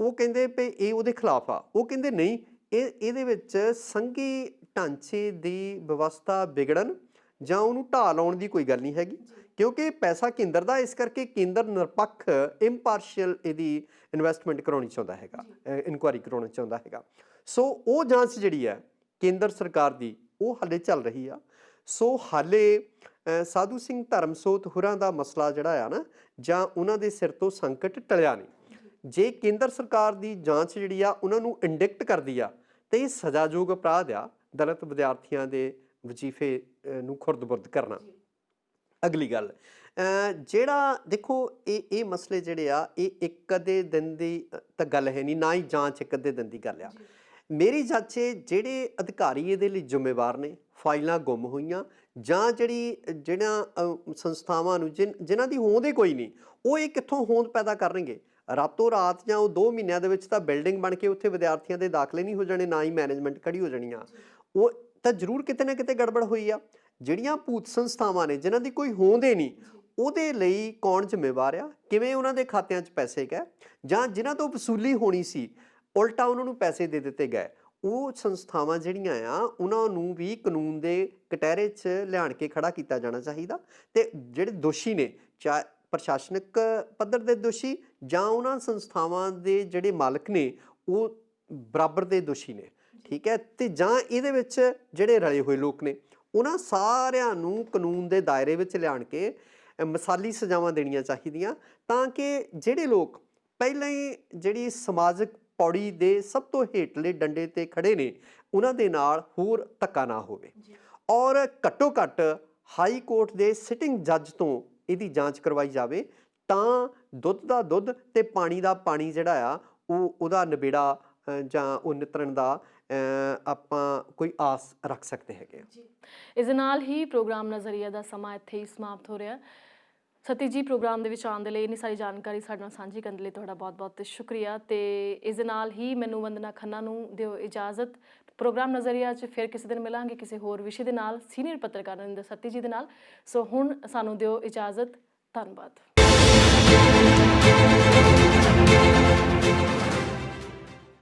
ਉਹ ਕਹਿੰਦੇ ਵੀ ਇਹ ਉਹਦੇ ਖਿਲਾਫ ਆ। ਉਹ ਕਹਿੰਦੇ ਨਹੀਂ, ਇਹਦੇ ਵਿੱਚ ਸੰਘੀ ਢਾਂਚੇ ਦੀ ਵਿਵਸਥਾ ਵਿਗੜਨ ਜਾਂ ਉਹਨੂੰ ਢਾਹ ਲਾਉਣ ਦੀ ਕੋਈ ਗੱਲ ਨਹੀਂ ਹੈਗੀ, ਕਿਉਂਕਿ ਪੈਸਾ ਕੇਂਦਰ ਦਾ, ਇਸ ਕਰਕੇ ਕੇਂਦਰ ਨਿਰਪੱਖ ਇੰਪਾਰਸ਼ੀਅਲ ਇਹਦੀ ਇਨਵੈਸਟਮੈਂਟ ਕਰਾਉਣੀ ਚਾਹੁੰਦਾ ਹੈਗਾ, ਇਨਕੁਆਇਰੀ ਕਰਾਉਣਾ ਚਾਹੁੰਦਾ ਹੈਗਾ। ਸੋ ਉਹ ਜਾਂਚ ਜਿਹੜੀ ਹੈ ਕੇਂਦਰ ਸਰਕਾਰ ਦੀ, ਉਹ ਹਾਲੇ ਚੱਲ ਰਹੀ ਆ। ਸੋ ਹਾਲੇ ਸਾਧੂ ਸਿੰਘ ਧਰਮਸੋਤ ਹੋਰਾਂ ਦਾ ਮਸਲਾ ਜਿਹੜਾ ਆ ਨਾ, ਜਾਂ ਉਹਨਾਂ ਦੇ ਸਿਰ ਤੋਂ ਸੰਕਟ ਟਲਿਆ ਨਹੀਂ। ਜੇ ਕੇਂਦਰ ਸਰਕਾਰ ਦੀ ਜਾਂਚ ਜਿਹੜੀ ਆ ਉਹਨਾਂ ਨੂੰ ਇੰਡਿਕਟ ਕਰਦੀ ਆ ਤਾਂ ਇਹ ਸਜ਼ਾਯੋਗ ਅਪਰਾਧ ਆ, ਦਲਿਤ ਵਿਦਿਆਰਥੀਆਂ ਦੇ ਵਜ਼ੀਫੇ ਨੂੰ ਖੁਰਦ-ਬੁਰਦ ਕਰਨਾ। ਅਗਲੀ ਗੱਲ, ਜਿਹੜਾ ਦੇਖੋ ਇਹ ਮਸਲੇ ਜਿਹੜੇ ਆ, ਇਹ ਇੱਕ ਅੱਧੇ ਦਿਨ ਦੀ ਤਾਂ ਗੱਲ ਹੈ ਨਹੀਂ, ਨਾ ਹੀ ਜਾਂਚ ਇੱਕ ਅੱਧੇ ਦਿਨ ਦੀ ਗੱਲ ਆ। ਮੇਰੀ ਜਾਂਚੇ ਜਿਹੜੇ ਅਧਿਕਾਰੀ ਇਹਦੇ ਲਈ ਜ਼ਿੰਮੇਵਾਰ ਨੇ, ਫਾਈਲਾਂ ਗੁੰਮ ਹੋਈਆਂ ਜਾਂ ਜਿਹੜੀਆਂ ਸੰਸਥਾਵਾਂ ਨੂੰ ਜਿਨ੍ਹਾਂ ਦੀ ਹੋਂਦ ਹੀ ਕੋਈ ਨਹੀਂ, ਉਹ ਇਹ ਕਿੱਥੋਂ ਹੋਂਦ ਪੈਦਾ ਕਰਨਗੇ? ਰਾਤੋਂ ਰਾਤ ਜਾਂ ਉਹ 2 ਮਹੀਨਿਆਂ ਦੇ ਵਿੱਚ ਤਾਂ ਬਿਲਡਿੰਗ ਬਣ ਕੇ ਉੱਥੇ ਵਿਦਿਆਰਥੀਆਂ ਦੇ ਦਾਖਲੇ ਨਹੀਂ ਹੋ ਜਾਣੇ, ਨਾ ਹੀ ਮੈਨੇਜਮੈਂਟ ਖੜੀ ਹੋ ਜਾਣੀ ਆ। ਉਹ ਤਾਂ ਜ਼ਰੂਰ ਕਿਤੇ ਨਾ ਕਿਤੇ ਗੜਬੜ ਹੋਈ ਆ। ਜਿਹੜੀਆਂ ਭੂਤ ਸੰਸਥਾਵਾਂ ਨੇ ਜਿਨ੍ਹਾਂ ਦੀ ਕੋਈ ਹੋਂਦ ਹੀ ਨਹੀਂ, ਉਹਦੇ ਲਈ ਕੌਣ ਜ਼ਿੰਮੇਵਾਰ ਆ? ਕਿਵੇਂ ਉਹਨਾਂ ਦੇ ਖਾਤਿਆਂ 'ਚ ਪੈਸੇ ਗਏ, ਜਾਂ ਜਿਨ੍ਹਾਂ ਤੋਂ ਵਸੂਲੀ ਹੋਣੀ ਸੀ ਉਲਟਾ ਉਹਨਾਂ ਨੂੰ ਪੈਸੇ ਦੇ ਦਿੱਤੇ ਗਏ? ਉਹ ਸੰਸਥਾਵਾਂ ਜਿਹੜੀਆਂ ਆ, ਉਹਨਾਂ ਨੂੰ ਵੀ ਕਾਨੂੰਨ ਦੇ ਕਟਹਿਰੇ 'ਚ ਲਿਆਣ ਕੇ ਖੜਾ ਕੀਤਾ ਜਾਣਾ ਚਾਹੀਦਾ। ਅਤੇ ਜਿਹੜੇ ਦੋਸ਼ੀ ਨੇ, ਚਾਹੇ ਪ੍ਰਸ਼ਾਸਨਿਕ ਪੱਧਰ ਦੇ ਦੋਸ਼ੀ ਜਾਂ ਉਹਨਾਂ ਸੰਸਥਾਵਾਂ ਦੇ ਜਿਹੜੇ ਮਾਲਕ ਨੇ ਉਹ ਬਰਾਬਰ ਦੇ ਦੋਸ਼ੀ ਨੇ, ਠੀਕ ਹੈ। ਤੇ ਜਾਂ ਇਹਦੇ ਵਿੱਚ ਜਿਹੜੇ ਰਲੇ ਹੋਏ ਲੋਕ ਨੇ ਉਹਨਾਂ ਸਾਰਿਆਂ ਨੂੰ ਕਾਨੂੰਨ ਦੇ ਦਾਇਰੇ ਵਿੱਚ ਲਿਆਣ ਕੇ ਮਿਸਾਲੀ ਸਜ਼ਾਵਾਂ ਦੇਣੀਆਂ ਚਾਹੀਦੀਆਂ, ਤਾਂ ਕਿ ਜਿਹੜੇ ਲੋਕ ਪਹਿਲਾਂ ਹੀ ਜਿਹੜੀ ਸਮਾਜਿਕ ਪੌੜੀ ਦੇ ਸਭ ਤੋਂ ਹੇਠਲੇ ਡੰਡੇ ਤੇ ਖੜੇ ਨੇ ਉਹਨਾਂ ਦੇ ਨਾਲ ਹੋਰ ਧੱਕਾ ਨਾ ਹੋਵੇ। ਔਰ ਘੱਟੋ ਘੱਟ ਹਾਈ ਕੋਰਟ ਦੇ ਸਿਟਿੰਗ ਜੱਜ ਤੋਂ ਇਹਦੀ ਜਾਂਚ ਕਰਵਾਈ ਜਾਵੇ, ਤਾਂ ਦੁੱਧ ਦਾ ਦੁੱਧ ਤੇ ਪਾਣੀ ਦਾ ਪਾਣੀ ਜਿਹੜਾ ਆ ਉਹਦਾ ਨਿਬੇੜਾ ਜਾਂ ਉਹ ਨਿਤਰਨ ਦਾ ਆਪਾਂ ਕੋਈ ਆਸ ਰੱਖ ਸਕਦੇ ਹੈਗੇ। ਇਸ ਦੇ ਨਾਲ ਹੀ ਪ੍ਰੋਗਰਾਮ ਨਜ਼ਰੀਆ ਦਾ ਸਮਾਂ ਇੱਥੇ ਹੀ ਸਮਾਪਤ ਹੋ ਰਿਹਾ। ਸਤੀ ਜੀ, ਪ੍ਰੋਗਰਾਮ ਦੇ ਵਿੱਚ ਆਉਣ ਦੇ ਲਈ ਇੰਨੀ ਸਾਰੀ ਜਾਣਕਾਰੀ ਸਾਡੇ ਨਾਲ ਸਾਂਝੀ ਕਰਨ ਲਈ ਤੁਹਾਡਾ ਬਹੁਤ-ਬਹੁਤ ਸ਼ੁਕਰੀਆ। ਤੇ ਇਸ ਦੇ ਨਾਲ ਹੀ ਮੈਨੂੰ ਵੰਦਨਾ ਖੰਨਾ ਨੂੰ ਦਿਓ ਇਜਾਜ਼ਤ। ਪ੍ਰੋਗਰਾਮ ਨਜ਼ਰੀਆ 'ਚ ਫਿਰ ਕਿਸੇ ਦਿਨ ਮਿਲਾਂਗੇ ਕਿਸੇ ਹੋਰ ਵਿਸ਼ੇ ਦੇ ਨਾਲ, ਸੀਨੀਅਰ ਪੱਤਰਕਾਰ ਨਰਿੰਦਰ ਸਤੀ ਜੀ ਦੇ ਨਾਲ। ਸੋ ਹੁਣ ਸਾਨੂੰ ਦਿਓ ਇਜਾਜ਼ਤ। ਧੰਨਵਾਦ।